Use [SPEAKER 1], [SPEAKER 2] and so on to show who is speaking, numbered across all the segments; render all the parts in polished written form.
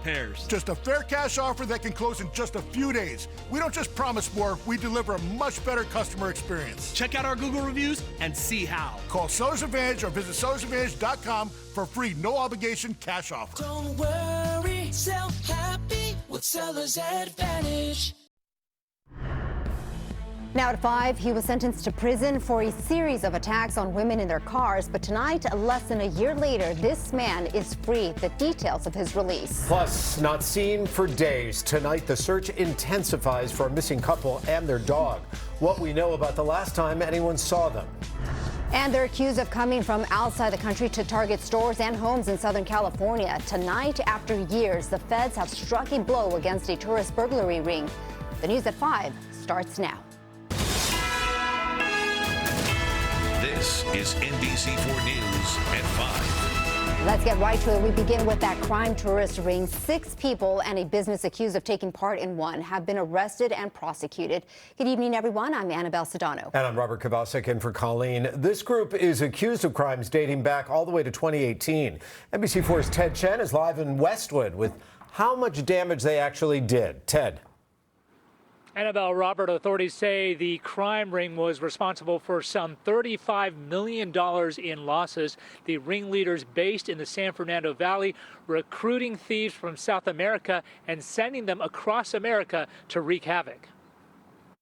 [SPEAKER 1] repairs.
[SPEAKER 2] Just a fair cash offer that can close in just a few days. We don't just promise more, we deliver a much better customer experience.
[SPEAKER 1] Check out our Google reviews and see how.
[SPEAKER 2] Call Sellers Advantage or visit sellersadvantage.com for free, no obligation cash offer.
[SPEAKER 3] Don't worry, sell happy with Sellers Advantage.
[SPEAKER 4] Now at 5, he was sentenced to prison for a series of attacks on women in their cars. But tonight, less than a year later, this man is free. The details of his release.
[SPEAKER 5] Plus, not seen for days. Tonight, the search intensifies for a missing couple and their dog. What we know about the last time anyone saw them.
[SPEAKER 4] And they're accused of coming from outside the country to target stores and homes in Southern California. Tonight, after years, the feds have struck a blow against a tourist burglary ring. The news at 5 starts now.
[SPEAKER 6] This is NBC4 News at 5.
[SPEAKER 4] Let's get right to it. We begin with that crime tourist ring. 6 people and a business accused of taking part in one have been arrested and prosecuted. Good evening, everyone. I'm Annabelle Sedano.
[SPEAKER 5] And I'm Robert Kovacik in for Colleen. This group is accused of crimes dating back all the way to 2018. NBC4's Ted Chen is live in Westwood with how much damage they actually did. Ted.
[SPEAKER 7] Annabelle, Robert, authorities say the crime ring was responsible for some $35 million in losses. The ringleaders based in the San Fernando Valley recruiting thieves from South America and sending them across America to wreak havoc.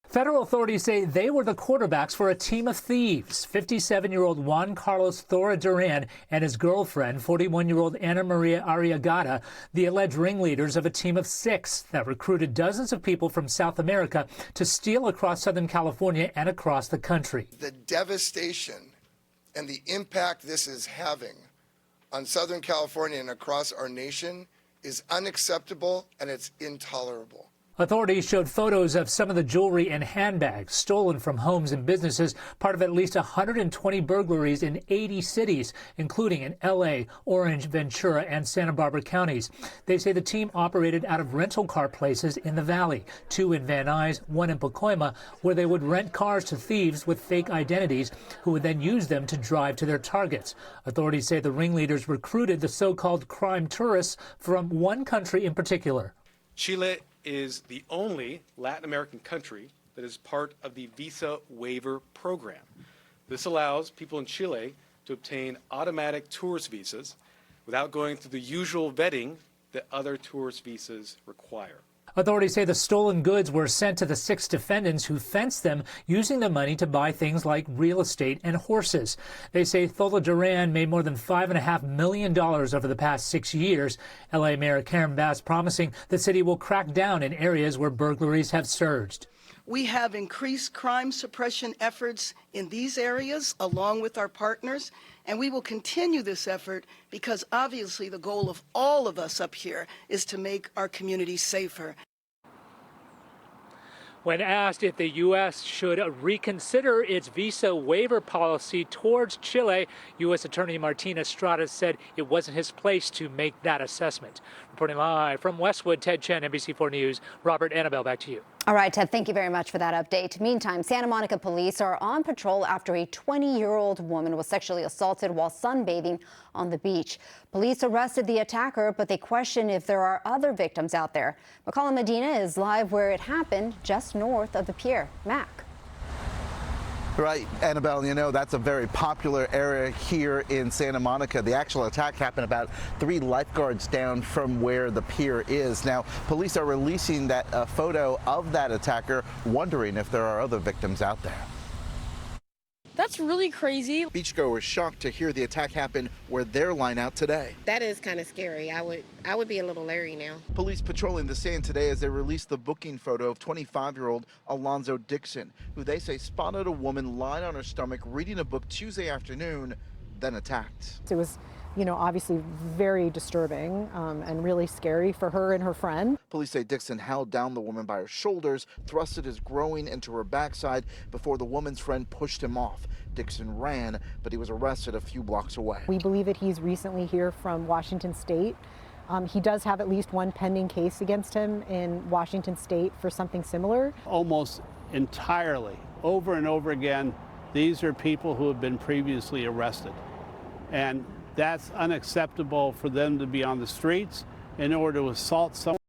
[SPEAKER 7] Federal authorities say they were the quarterbacks for a team of thieves. 57-year-old Juan Carlos Thora Duran and his girlfriend, 41-year-old Ana Maria Arriagada, the alleged ringleaders of a team of 6 that recruited dozens of people from South America to steal across Southern California and across the country.
[SPEAKER 8] The devastation and the impact this is having on Southern California and across our nation is unacceptable, and it's intolerable.
[SPEAKER 7] Authorities showed photos of some of the jewelry and handbags stolen from homes and businesses, part of at least 120 burglaries in 80 cities, including in L.A., Orange, Ventura, and Santa Barbara counties. They say the team operated out of rental car places in the valley, 2 in Van Nuys, 1 in Pacoima, where they would rent cars to thieves with fake identities who would then use them to drive to their targets. Authorities say the ringleaders recruited the so-called crime tourists from one country in particular.
[SPEAKER 9] Chile is the only Latin American country that is part of the Visa Waiver Program. This allows people in Chile to obtain automatic tourist visas without going through the usual vetting that other tourist visas require.
[SPEAKER 7] Authorities say the stolen goods were sent to the 6 defendants who fenced them, using the money to buy things like real estate and horses. They say Thola Duran made more than $5.5 million over the past 6 years. L.A. Mayor Karen Bass promising the city will crack down in areas where burglaries have surged.
[SPEAKER 10] We have increased crime suppression efforts in these areas along with our partners, and we will continue this effort because obviously the goal of all of us up here is to make our communities safer.
[SPEAKER 7] When asked if the U.S. should reconsider its visa waiver policy towards Chile, U.S. Attorney Martin Estrada said it wasn't his place to make that assessment. Reporting live from Westwood, Ted Chen, NBC4 News. Robert, Annabelle, back to you.
[SPEAKER 4] All right, Ted, thank you very much for that update. Meantime, Santa Monica police are on patrol after a 20-year-old woman was sexually assaulted while sunbathing on the beach. Police arrested the attacker, but they question if there are other victims out there. McCollum Medina is live where it happened, just north of the pier. Mac.
[SPEAKER 11] Right, Annabelle, you know, that's a very popular area here in Santa Monica. The actual attack happened about 3 lifeguards down from where the pier is. Now, police are releasing that photo of that attacker, wondering if there are other victims out there.
[SPEAKER 12] That's really crazy.
[SPEAKER 11] Beachgoers shocked to hear the attack happen where they're lying out today.
[SPEAKER 13] That is kind of scary. I would be a little leery now.
[SPEAKER 11] Police patrolling the sand today as they released the booking photo of 25-year-old Alonzo Dixon, who they say spotted a woman lying on her stomach reading a book Tuesday afternoon, then attacked.
[SPEAKER 14] It was, you know, obviously very disturbing and really scary for her and her friend.
[SPEAKER 11] Police say Dixon held down the woman by her shoulders, thrusted his groin into her backside before the woman's friend pushed him off. Dixon ran, but he was arrested a few blocks away.
[SPEAKER 14] We believe that he's recently here from Washington State. He does have at least one pending case against him in Washington State for something similar.
[SPEAKER 15] Almost entirely, over and over again, these are people who have been previously arrested. And that's unacceptable for them to be on the streets in order to assault someone.